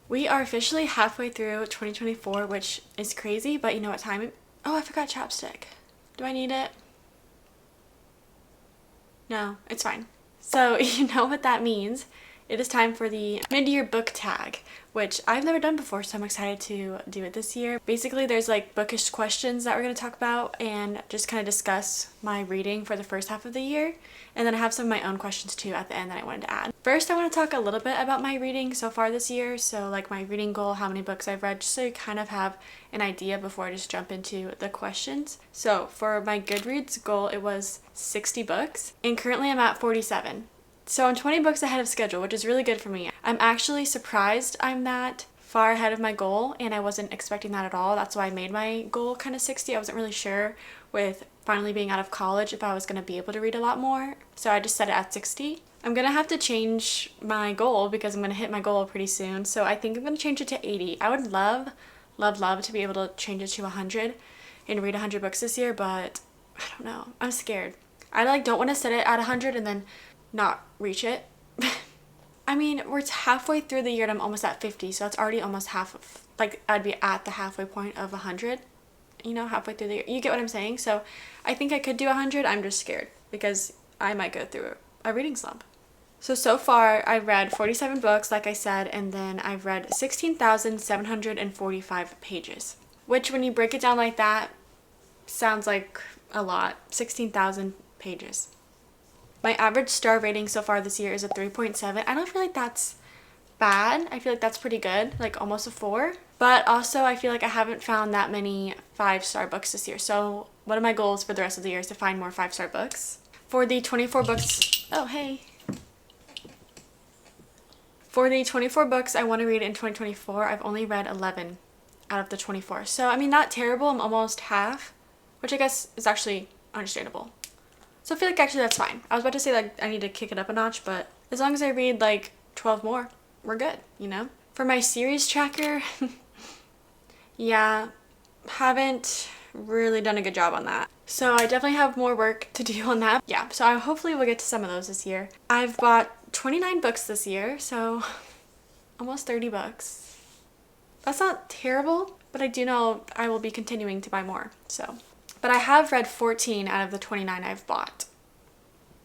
We are officially halfway through 2024, which is crazy, but you know what time oh, I forgot chapstick. Do I need it? No, it's fine. So you know what that means. It is time for the mid-year book tag, which I've never done before, so I'm excited to do it this year. Basically, there's like bookish questions that we're going to talk about and just kind of discuss my reading for the first half of the year. And then I have some of my own questions too at the end that I wanted to add. First, I want to talk a little bit about my reading so far this year. So like my reading goal, how many books I've read, just so you kind of have an idea before I just jump into the questions. So for my Goodreads goal, it was 60 books, and currently I'm at 47. So I'm 20 books ahead of schedule, which is really good for me. I'm actually surprised I'm that far ahead of my goal, and I wasn't expecting that at all. That's why I made my goal kind of 60. I wasn't really sure with finally being out of college if I was going to be able to read a lot more, so I just set it at 60. I'm going to have to change my goal because I'm going to hit my goal pretty soon, so I think I'm going to change it to 80. I would love to be able to change it to 100 and read 100 books this year, but I don't know. I'm scared. I don't want to set it at 100 and then not reach it. I mean, we're halfway through the year and I'm almost at 50, so that's already almost half of, I'd be at the halfway point of 100, halfway through the year. You get what I'm saying? So I think I could do 100. I'm just scared because I might go through a reading slump. So far I've read 47 books, like I said, and then I've read 16,745 pages, which when you break it down like that, sounds like a lot. 16,000 pages. My average star rating so far this year is a 3.7. I don't feel like that's bad. I feel like that's pretty good, like almost a 4. But also I feel like I haven't found that many 5-star books this year. So one of my goals for the rest of the year is to find more 5-star books. For the 24 books, For the 24 books I want to read in 2024, I've only read 11 out of the 24. So, I mean, not terrible. I'm almost half, which I guess is actually understandable. So I feel like actually that's fine. I was about to say I need to kick it up a notch, but as long as I read 12 more, we're good, For my series tracker, yeah, haven't really done a good job on that. So I definitely have more work to do on that. Yeah, so I hopefully will get to some of those this year. I've bought 29 books this year, so almost 30 books. That's not terrible, but I do know I will be continuing to buy more, so. But I have read 14 out of the 29 I've bought.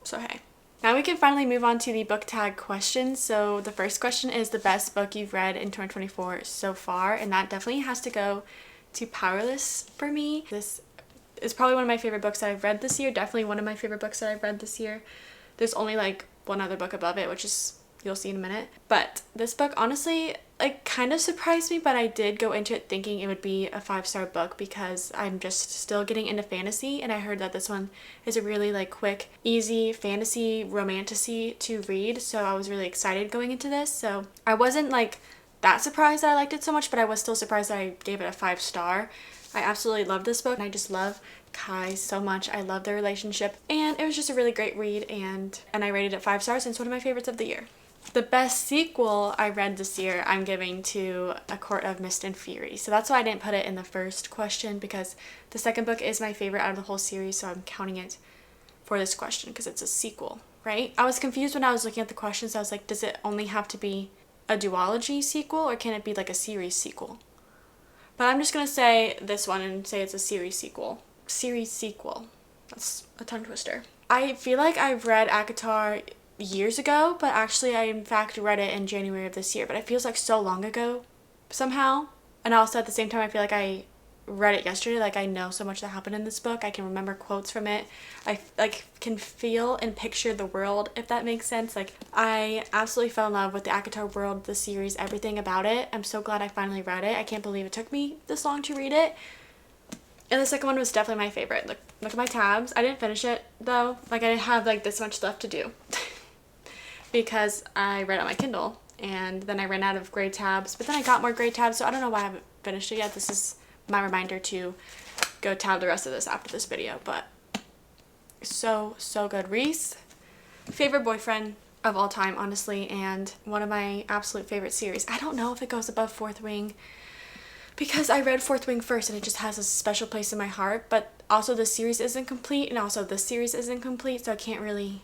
So hey. Now we can finally move on to the book tag questions. So the first question is the best book you've read in 2024 so far, and that definitely has to go to Powerless for me. This is probably one of my favorite books that I've read this year. Definitely one of my favorite books that I've read this year. There's only one other book above it, which is you'll see in a minute. But this book honestly kind of surprised me, but I did go into it thinking it would be a 5-star book because I'm just still getting into fantasy, and I heard that this one is a really quick, easy fantasy romantasy to read, so I was really excited going into this. So I wasn't that surprised that I liked it so much, but I was still surprised that I gave it a 5-star. I absolutely love this book, and I just love Kai so much. I love their relationship, and it was just a really great read, and I rated it 5 stars, and it's one of my favorites of the year. The best sequel I read this year, I'm giving to A Court of Mist and Fury. So that's why I didn't put it in the first question, because the second book is my favorite out of the whole series, so I'm counting it for this question because it's a sequel, right? I was confused when I was looking at the questions. I was like, does it only have to be a duology sequel, or can it be a series sequel? But I'm just going to say this one and say it's a series sequel. Series sequel. That's a tongue twister. I feel like I've read ACOTAR years ago, but actually I in fact read it in January of this year, but it feels so long ago somehow. And also at the same time I feel like I read it yesterday. I know so much that happened in this book. I can remember quotes from it. I can feel and picture the world, if that makes sense. I absolutely fell in love with the ACOTAR world, the series, everything about it. I'm so glad I finally read it. I can't believe it took me this long to read it. And the second one was definitely my favorite. Look at my tabs. I didn't finish it though. I didn't have this much left to do because I read on my Kindle, and then I ran out of gray tabs, but then I got more gray tabs, so I don't know why I haven't finished it yet. This is my reminder to go tab the rest of this after this video, but so good. Reese, favorite boyfriend of all time, honestly, and one of my absolute favorite series. I don't know if it goes above Fourth Wing because I read Fourth Wing first and it just has a special place in my heart, but also the series isn't complete, and also this series isn't complete, so I can't really,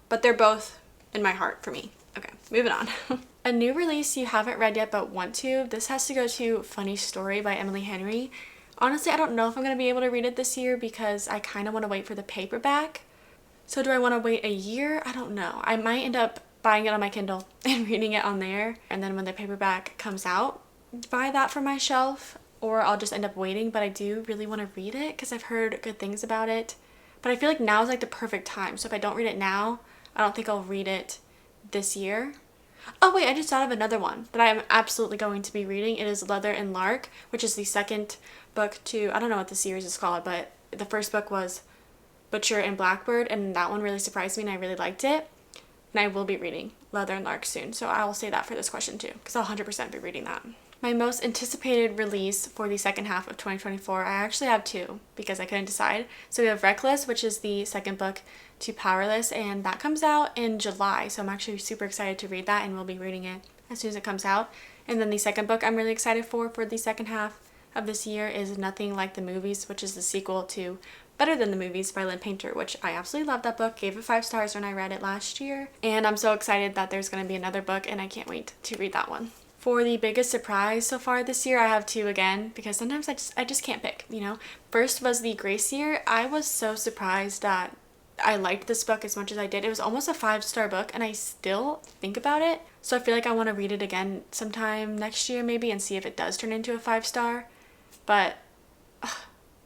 but they're both in my heart for me. Okay, moving on. A new release you haven't read yet but want to. This has to go to Funny Story by Emily Henry. Honestly, I don't know if I'm going to be able to read it this year because I kind of want to wait for the paperback. So do I want to wait a year? I don't know. I might end up buying it on my Kindle and reading it on there. And then when the paperback comes out, buy that for my shelf. Or I'll just end up waiting. But I do really want to read it because I've heard good things about it. But I feel like now is like the perfect time. So if I don't read it now, I don't think I'll read it this year. Oh wait, I just thought of another one that I am absolutely going to be reading. It is Leather and Lark, which is the second book to, I don't know what the series is called, but the first book was Butcher and Blackbird, and that one really surprised me and I really liked it. And I will be reading Leather and Lark soon, so I will say that for this question too, because I'll 100% be reading that. My most anticipated release for the second half of 2024, I actually have two because I couldn't decide. So we have Reckless, which is the second book to Powerless, and that comes out in July. So I'm actually super excited to read that, and we'll be reading it as soon as it comes out. And then the second book I'm really excited for the second half of this year is Nothing Like the Movies, which is the sequel to Better Than the Movies by Lynn Painter, which I absolutely love that book. Gave it 5 stars when I read it last year. And I'm so excited that there's going to be another book, and I can't wait to read that one. For the biggest surprise so far this year, I have two again, because sometimes I just can't pick, you know. First was The Grace Year. I was so surprised that I liked this book as much as I did. It was almost a 5-star book, and I still think about it. So I feel like I want to read it again sometime next year maybe and see if it does turn into a 5-star. But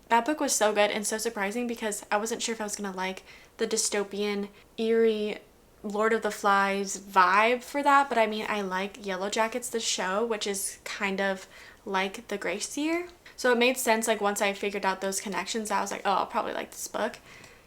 that book was so good and so surprising because I wasn't sure if I was going to like the dystopian, eerie Lord of the Flies vibe for that, but I mean, I like Yellow Jackets the show, which is kind of like The Grace Year. So it made sense, like once I figured out those connections, I was like, oh, I'll probably like this book.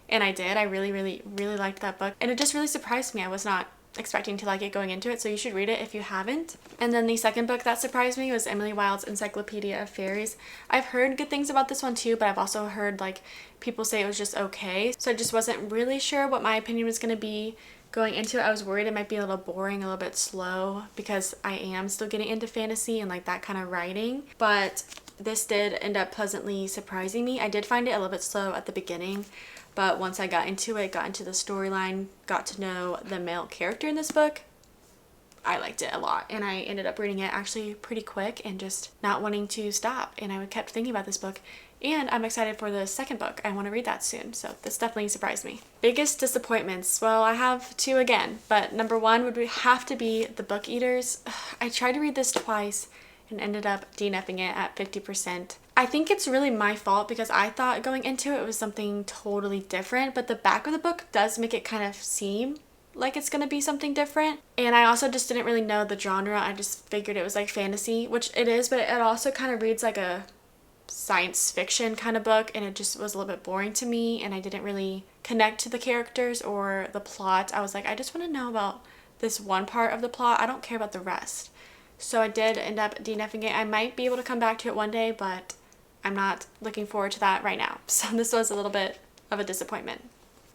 And I did. I really, really, really liked that book. And it just really surprised me. I was not expecting to like it going into it, so you should read it if you haven't. And then the second book that surprised me was Emily Wilde's Encyclopedia of Fairies. I've heard good things about this one too, but I've also heard like people say it was just okay. So I just wasn't really sure what my opinion was going to be going into it. I was worried it might be a little boring, a little bit slow, because I am still getting into fantasy and like that kind of writing. But this did end up pleasantly surprising me. I did find it a little bit slow at the beginning, but once I got into it, got into the storyline, got to know the male character in this book, I liked it a lot. And I ended up reading it actually pretty quick and just not wanting to stop. And I kept thinking about this book. And I'm excited for the second book. I want to read that soon. So this definitely surprised me. Biggest disappointments. Well, I have two again. But number one would have to be The Book Eaters. I tried to read this twice and ended up DNFing it at 50%. I think it's really my fault because I thought going into it was something totally different. But the back of the book does make it kind of seem like it's gonna be something different. And I also just didn't really know the genre. I just figured it was like fantasy, which it is, but it also kind of reads like a science fiction kind of book, and it just was a little bit boring to me, and I didn't really connect to the characters or the plot. I was like, I just want to know about this one part of the plot. I don't care about the rest. So I did end up DNFing it. I might be able to come back to it one day, but I'm not looking forward to that right now. So this was a little bit of a disappointment.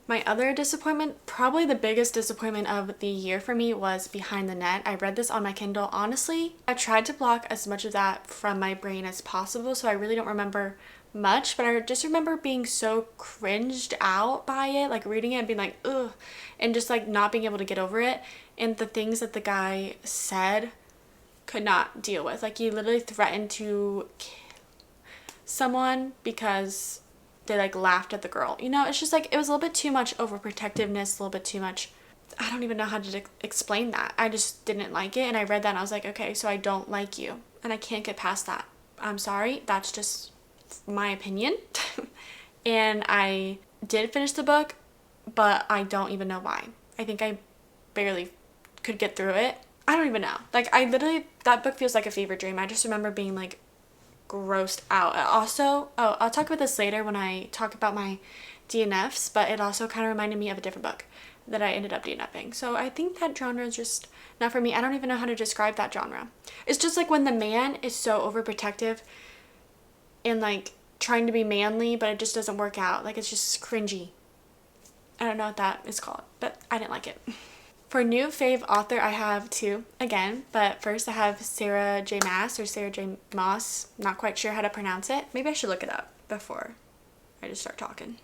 My other disappointment, probably the biggest disappointment of the year for me, was Behind the Net. I read this on my Kindle. Honestly, I tried to block as much of that from my brain as possible, so I really don't remember much, but I just remember being so cringed out by it, like reading it and being like, ugh, and just like not being able to get over it. And the things that the guy said could not deal with. Like, he literally threatened to kill someone because they like laughed at the girl. You know, it's just like, it was a little bit too much overprotectiveness, a little bit too much. I don't even know how to explain that. I just didn't like it, and I read that and I was like, okay, so I don't like you and I can't get past that. I'm sorry, that's just my opinion. And I did finish the book, but I don't even know why. I think I barely could get through it. I don't even know. Like, I literally, that book feels like a fever dream. I just remember being like grossed out. Also, I'll talk about this later when I talk about my DNFs, but it also kind of reminded me of a different book that I ended up DNFing. So I think that genre is just not for me. I don't even know how to describe that genre. It's just like when the man is so overprotective and like trying to be manly, but it just doesn't work out. Like, it's just cringy. I don't know what that is called, but I didn't like it. For new fave author, I have two again, but first I have Sarah J. Maas, or Sarah J. Maas. Not quite sure how to pronounce it. Maybe I should look it up before I just start talking.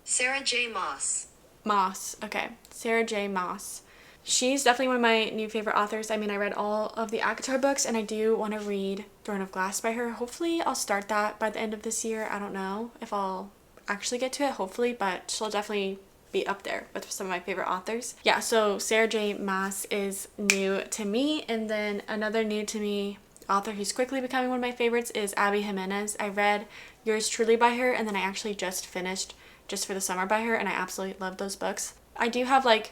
Sarah J. Maas. Maas, okay. Sarah J. Maas. She's definitely one of my new favorite authors. I mean, I read all of the ACOTAR books, and I do want to read Throne of Glass by her. Hopefully I'll start that by the end of this year. I don't know if I'll actually get to it, hopefully, but she'll definitely be up there with some of my favorite authors. Yeah, so Sarah J Maas is new to me, and then another new to me author who's quickly becoming one of my favorites is Abby Jimenez. I read Yours Truly by her, and then I actually just finished Just for the Summer by her, and I absolutely love those books. I do have like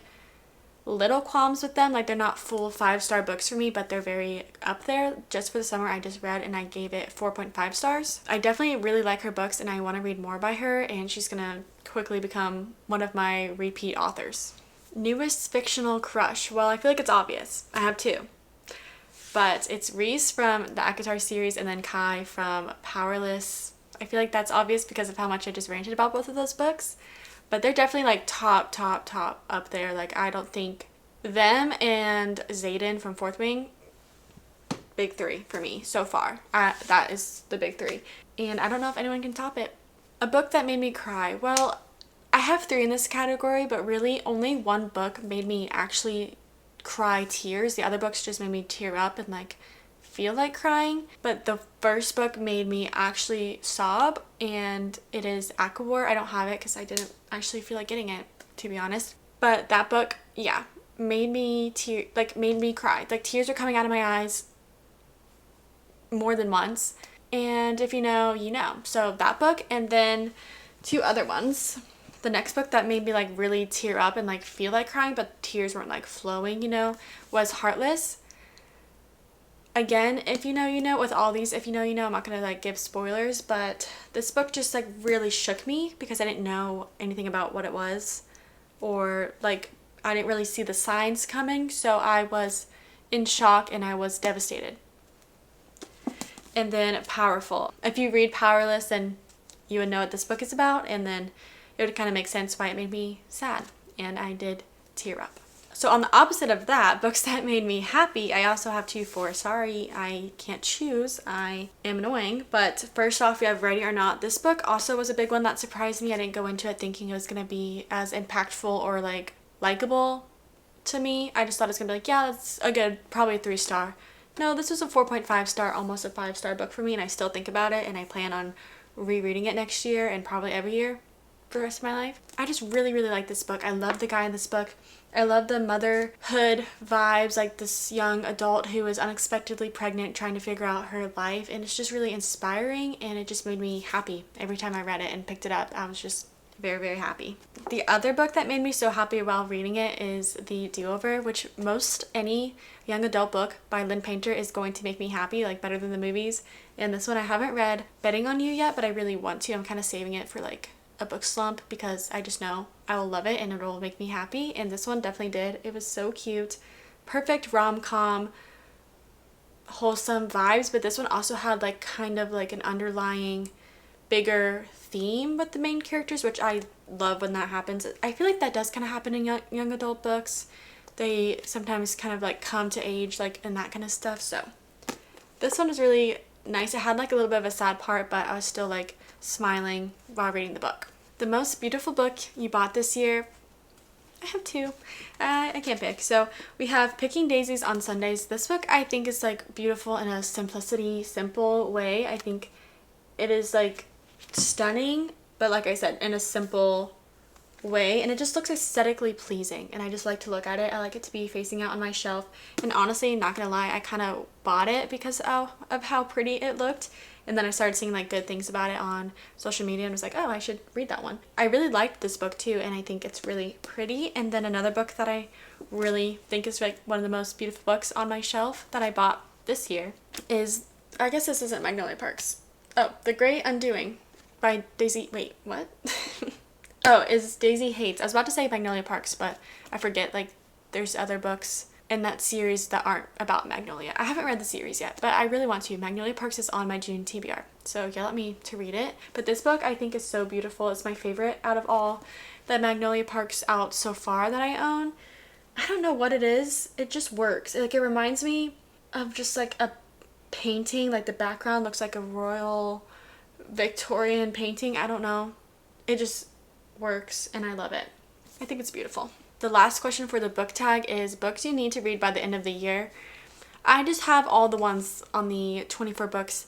little qualms with them, like they're not full 5-star books for me, but they're very up there. Just for the Summer I just read, and I gave it 4.5 stars. I definitely really like her books, and I want to read more by her, and she's gonna quickly become one of my repeat authors. Newest fictional crush. Well, I feel like it's obvious. I have two. But it's Reese from the ACOTAR series and then Kai from Powerless. I feel like that's obvious because of how much I just ranted about both of those books. But they're definitely like top up there. Like, I don't think them and Xaden from Fourth Wing, big three for me so far. That is the big three. And I don't know if anyone can top it. A book that made me cry. Well, I have 3 in this category, but really only one book made me actually cry tears. The other books just made me tear up and like feel like crying. But the first book made me actually sob, and it is Aquawar. I don't have it because I didn't actually feel like getting it, to be honest. But that book, yeah, made me cry. Like, tears were coming out of my eyes more than once. And if you know, you know. So that book, and then 2 other ones. The next book that made me like really tear up and like feel like crying, but tears weren't like flowing, you know, was Heartless. Again, if you know, you know. With all these, if you know, you know, I'm not gonna like give spoilers, but this book just like really shook me because I didn't know anything about what it was, or like I didn't really see the signs coming, so I was in shock and I was devastated. And then Powerful. If you read Powerless, then you would know what this book is about, and then it would kind of make sense why it made me sad, and I did tear up. So on the opposite of that, books that made me happy, I also have 2 for. Sorry, I can't choose. I am annoying. But first off, we have Ready or Not. This book also was a big one that surprised me. I didn't go into it thinking it was going to be as impactful or like likable to me. I just thought it was going to be like, yeah, that's a good, probably a 3-star. No, this was a 4.5 star, almost a 5-star book for me, and I still think about it, and I plan on rereading it next year and probably every year for the rest of my life. I just really like this book. I love the guy in this book. I love the motherhood vibes, like this young adult who is unexpectedly pregnant trying to figure out her life, and it's just really inspiring, and it just made me happy every time I read it and picked it up. I was just very happy. The other book that made me so happy while reading it is The Do-Over, which most any young adult book by Lynn Painter is going to make me happy, like better than the movies. And this one I haven't read Betting on You yet, but I really want to. I'm kind of saving it for like a book slump because I just know I will love it and it will make me happy, and this one definitely did. It was so cute. Perfect rom-com, wholesome vibes, but this one also had like kind of like an underlying bigger theme with the main characters, which I love when that happens. I feel like that does kind of happen in young adult books. They sometimes kind of like come to age like and that kind of stuff. So this one is really nice. It had like a little bit of a sad part, but I was still like smiling while reading the book. The most beautiful book you bought this year. I have 2. I can't pick. So we have Picking Daisies on Sundays. This book I think is like beautiful in a simple way. I think it is like stunning, but like I said, in a simple way, and it just looks aesthetically pleasing, and I just like to look at it. I like it to be facing out on my shelf, and honestly, not gonna lie, I kind of bought it because of how pretty it looked, and then I started seeing like good things about it on social media and was like, oh, I should read that one. I really liked this book too, and I think it's really pretty. And then another book that I really think is like one of the most beautiful books on my shelf that I bought this year is, I guess this isn't Magnolia Parks. Oh, The Great Undoing by Daisy, wait, what? Oh, is Daisy Hates. I was about to say Magnolia Parks, but I forget, like, there's other books in that series that aren't about Magnolia. I haven't read the series yet, but I really want to. Magnolia Parks is on my June TBR, so yell at me to read it. But this book I think is so beautiful. It's my favorite out of all the Magnolia Parks out so far that I own. I don't know what it is. It just works. Like, it reminds me of just like a painting, like the background looks like a royal Victorian painting. I don't know. It just works and I love it. I think it's beautiful. The last question for the book tag is books you need to read by the end of the year. I just have all the ones on the 24 books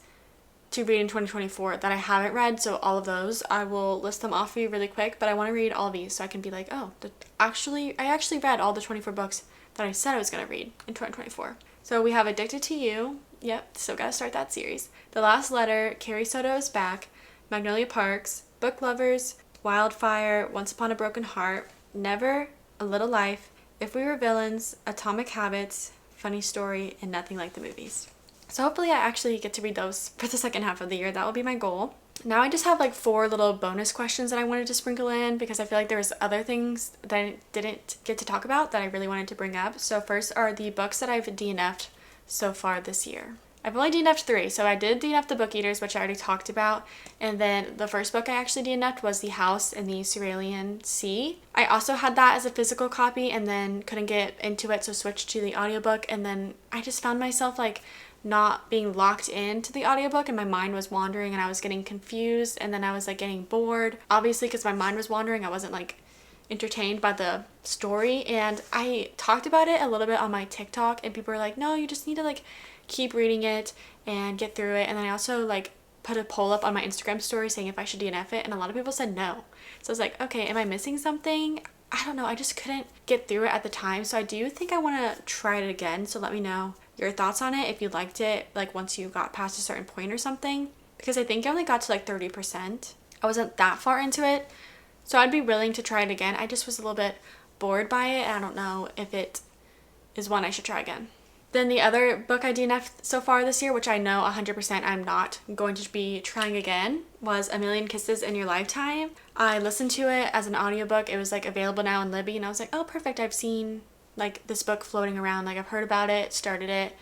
to read in 2024 that I haven't read, so all of those, I will list them off for you really quick, but I want to read all of these so I can be like, oh, I actually read all the 24 books that I said I was going to read in 2024. So we have Addicted to You, yep, still gotta start that series. The Last Letter, Carrie Soto is Back, Magnolia Parks, Book Lovers, Wildfire, Once Upon a Broken Heart, Never, A Little Life, If We Were Villains, Atomic Habits, Funny Story, and Nothing Like the Movies. So hopefully I actually get to read those for the second half of the year. That will be my goal. Now I just have like 4 little bonus questions that I wanted to sprinkle in because I feel like there was other things that I didn't get to talk about that I really wanted to bring up. So first are the books that I've DNF'd so far this year. I've only DNF'd 3, so I did DNF The Book Eaters, which I already talked about, and then the first book I actually DNF'd was The House in the Cerulean Sea. I also had that as a physical copy and then couldn't get into it, so switched to the audiobook, and then I just found myself like not being locked into the audiobook and my mind was wandering and I was getting confused, and then I was like getting bored. Obviously, because my mind was wandering, I wasn't like entertained by the story, and I talked about it a little bit on my TikTok and people were like, no, you just need to like keep reading it and get through it. And then I also like put a poll up on my Instagram story saying if I should DNF it, and a lot of people said no. So I was like, okay, am I missing something? I don't know, I just couldn't get through it at the time. So I do think I want to try it again, so let me know your thoughts on it if you liked it like once you got past a certain point or something, because I think I only got to like 30%. I wasn't that far into it, so I'd be willing to try it again. I just was a little bit bored by it. I don't know if it is one I should try again. Then the other book I DNF'd so far this year, which I know 100% I'm not going to be trying again, was A Million Kisses in Your Lifetime. I listened to it as an audiobook. It was like available now in Libby, and I was like, oh perfect, I've seen like this book floating around, like I've heard about it, started it.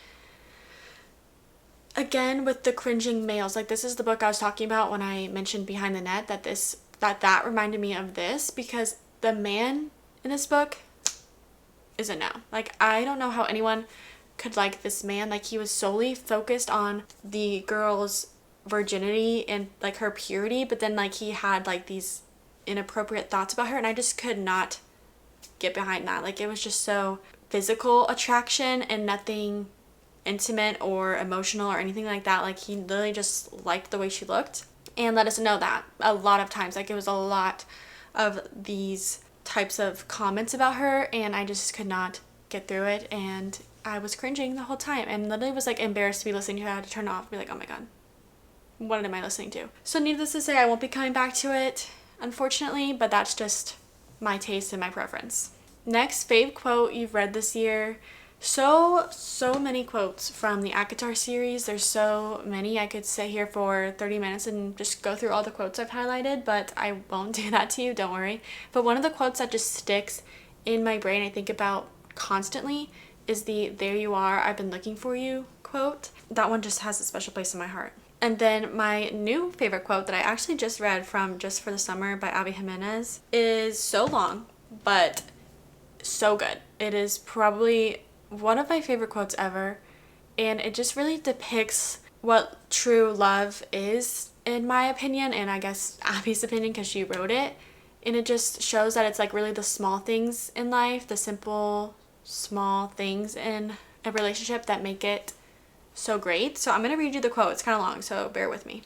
Again with the cringing males, like this is the book I was talking about when I mentioned Behind the Net, that reminded me of this, because the man in this book is a no. Like I don't know how anyone could like this man. Like he was solely focused on the girl's virginity and like her purity, but then like he had like these inappropriate thoughts about her, and I just could not get behind that. Like it was just so physical attraction and nothing intimate or emotional or anything like that. Like he literally just liked the way she looked and let us know that a lot of times. Like it was a lot of these types of comments about her, and I just could not get through it, and I was cringing the whole time and literally was like embarrassed to be listening to it. I had to turn it off and be like, oh my god, what am I listening to? So needless to say, I won't be coming back to it, unfortunately, but that's just my taste and my preference. Next, fave quote you've read this year. So many quotes from the ACOTAR series. There's so many. I could sit here for 30 minutes and just go through all the quotes I've highlighted, but I won't do that to you, don't worry. But one of the quotes that just sticks in my brain, I think about constantly, is the "There you are, I've been looking for you" quote. That one just has a special place in my heart. And then my new favorite quote that I actually just read from Just for the Summer by Abby Jimenez is so long, but so good. It is probably one of my favorite quotes ever, and it just really depicts what true love is, in my opinion, and I guess Abby's opinion because she wrote it. And it just shows that it's like really the small things in life, the simple small things in a relationship that make it so great. So I'm going to read you the quote. It's kind of long, so bear with me.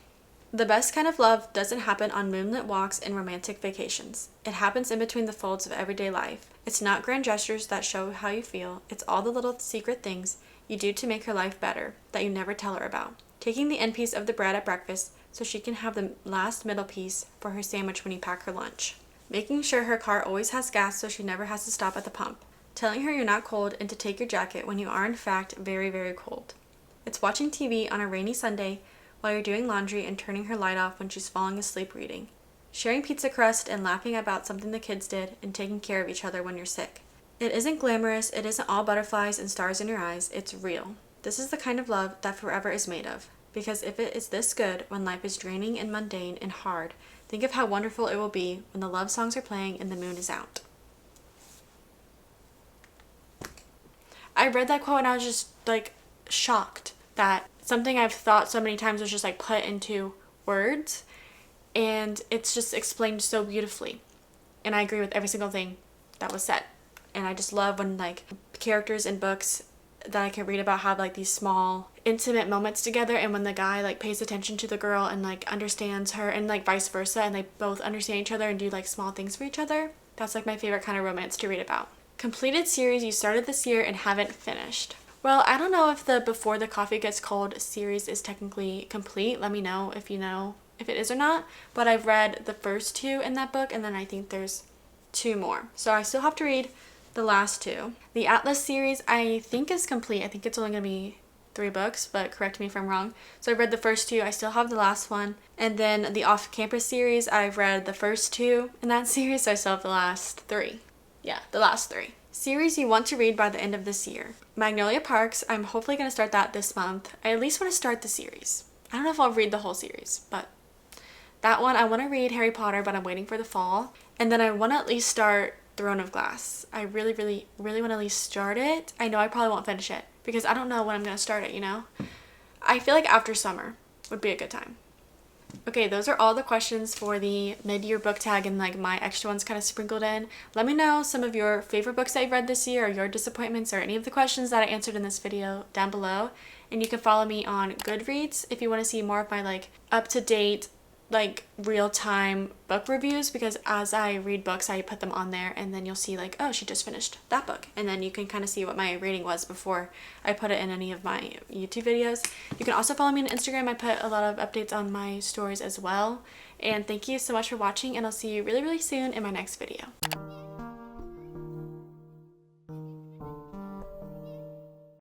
The best kind of love doesn't happen on moonlit walks and romantic vacations. It happens in between the folds of everyday life. It's not grand gestures that show how you feel. It's all the little secret things you do to make her life better that you never tell her about. Taking the end piece of the bread at breakfast so she can have the last middle piece for her sandwich when you pack her lunch. Making sure her car always has gas so she never has to stop at the pump. Telling her you're not cold and to take your jacket when you are in fact very, very cold. It's watching TV on a rainy Sunday while you're doing laundry and turning her light off when she's falling asleep reading. Sharing pizza crust and laughing about something the kids did and taking care of each other when you're sick. It isn't glamorous, it isn't all butterflies and stars in your eyes, it's real. This is the kind of love that forever is made of. Because if it is this good when life is draining and mundane and hard, think of how wonderful it will be when the love songs are playing and the moon is out. I read that quote and I was just like shocked that something I've thought so many times was just like put into words, and it's just explained so beautifully. And I agree with every single thing that was said. And I just love when like characters in books that I can read about have like these small intimate moments together, and when the guy like pays attention to the girl and like understands her, and like vice versa, and they both understand each other and do like small things for each other. That's like my favorite kind of romance to read about. Completed series you started this year and haven't finished. Well, I don't know if the Before the Coffee Gets Cold series is technically complete. Let me know if you know if it is or not. But I've read the first 2 in that book, and then I think there's 2 more. So I still have to read the last 2. The Atlas series I think is complete. I think it's only going to be 3 books, but correct me if I'm wrong. So I've read the first 2. I still have the last one. And then the Off Campus series, I've read the first 2 in that series, so I still have the last 3. Yeah, the last 3. Series you want to read by the end of this year. Magnolia Parks, I'm hopefully going to start that this month. I at least want to start the series. I don't know if I'll read the whole series, but that one, I want to read Harry Potter, but I'm waiting for the fall. And then I want to at least start Throne of Glass. I really, really, really want to at least start it. I know I probably won't finish it because I don't know when I'm going to start it, you know? I feel like after summer would be a good time. Okay, those are all the questions for the mid-year book tag, and like my extra ones kind of sprinkled in. Let me know some of your favorite books that you've read this year, or your disappointments, or any of the questions that I answered in this video down below. And you can follow me on Goodreads if you want to see more of my like up-to-date, like real-time book reviews, because as I read books I put them on there, and then you'll see like, oh, she just finished that book, and then you can kind of see what my rating was before I put it in any of my YouTube videos. You can also follow me on Instagram. I put a lot of updates on my stories as well. And thank you so much for watching, and I'll see you really, really soon in my next video.